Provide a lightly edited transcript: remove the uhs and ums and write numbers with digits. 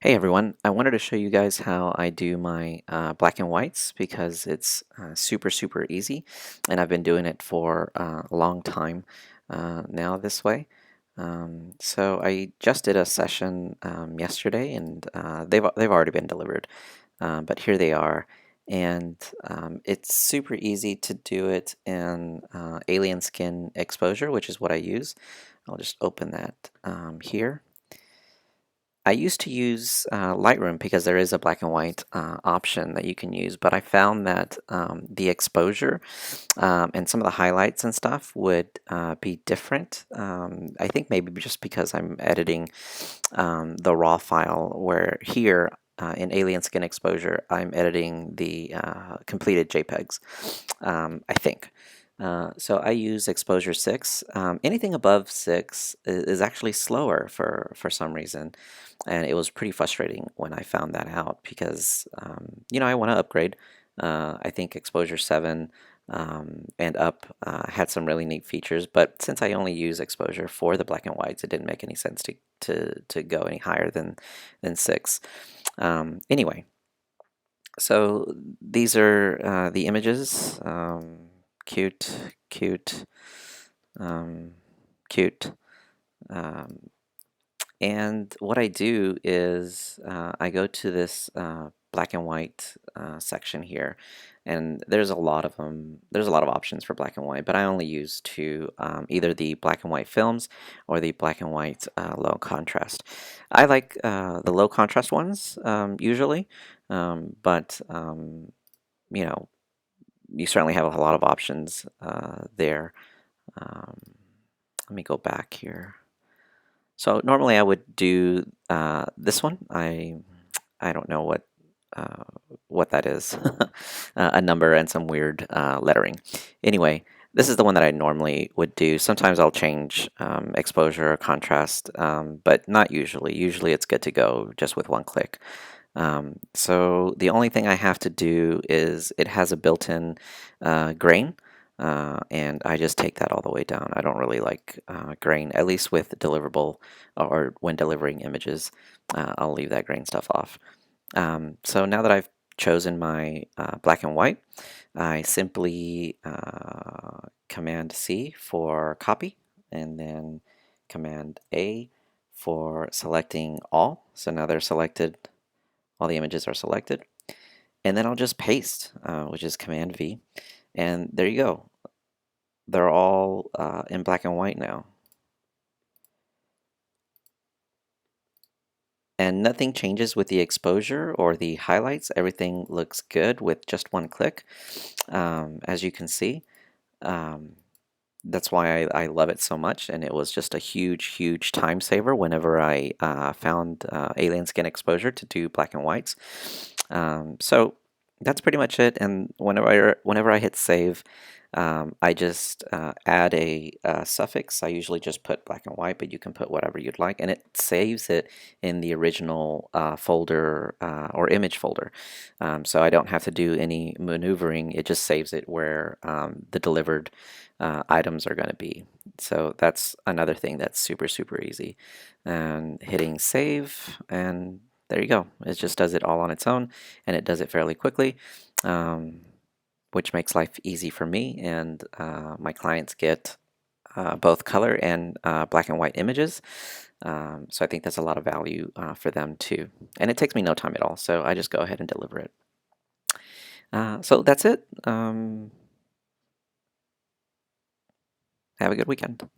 Hey everyone, I wanted to show you guys how I do my black and whites because it's super easy and I've been doing it for a long time now this way. So I just did a session yesterday and they've already been delivered, but here they are. And it's super easy to do it in Alien Skin Exposure, which is what I use. I'll just open that here. I used to use Lightroom because there is a black and white option that you can use, but I found that the exposure and some of the highlights and stuff would be different. I think maybe just because I'm editing the raw file, where here in Alien Skin Exposure, I'm editing the completed JPEGs, I think. So I use exposure 6. Anything above 6 is actually slower for some reason. And it was pretty frustrating when I found that out because, I want to upgrade. I think exposure 7 and up had some really neat features, but since I only use exposure for the black and whites, it didn't make any sense to go any higher than 6. Anyway, so these are the images. Cute, cute, um, cute. Um, and what I do is I go to this black and white section here, and there's a lot of them. There's a lot of options for black and white, but I only use either the black and white films or the black and white low contrast. I like the low contrast ones usually, but you know, you certainly have a lot of options there. Um, Let me go back here. So normally I would do this one. I don't know uh, what that is. A number and some weird lettering. Anyway, this is the one that I normally would do. Sometimes I'll change exposure or contrast, but not usually. Usually it's good to go just with one click. So the only thing I have to do is it has a built-in grain, and I just take that all the way down. I don't really like grain, at least with deliverable or when delivering images. I'll leave that grain stuff off. So now that I've chosen my black and white, I simply Command C for copy, and then Command A for selecting all. So now they're selected, all the images are selected. And then I'll just paste, which is Command V. And there you go. They're all in black and white now. And nothing changes with the exposure or the highlights. Everything looks good with just one click, as you can see. Um, that's why I love it so much, and it was just a huge time saver whenever I found Alien Skin Exposure to do black and whites. So that's pretty much it. And whenever I hit save, I just add a suffix. I usually just put black and white, but you can put whatever you'd like, and it saves it in the original folder or image folder. So I don't have to do any maneuvering. It just saves it where the delivered items are going to be. So that's another thing that's super easy. And hitting save, and there you go. It just does it all on its own, and it does it fairly quickly. Which makes life easy for me, and my clients get both color and black and white images. So I think that's a lot of value for them too. And it takes me no time at all, so I just go ahead and deliver it. So that's it. Have a good weekend.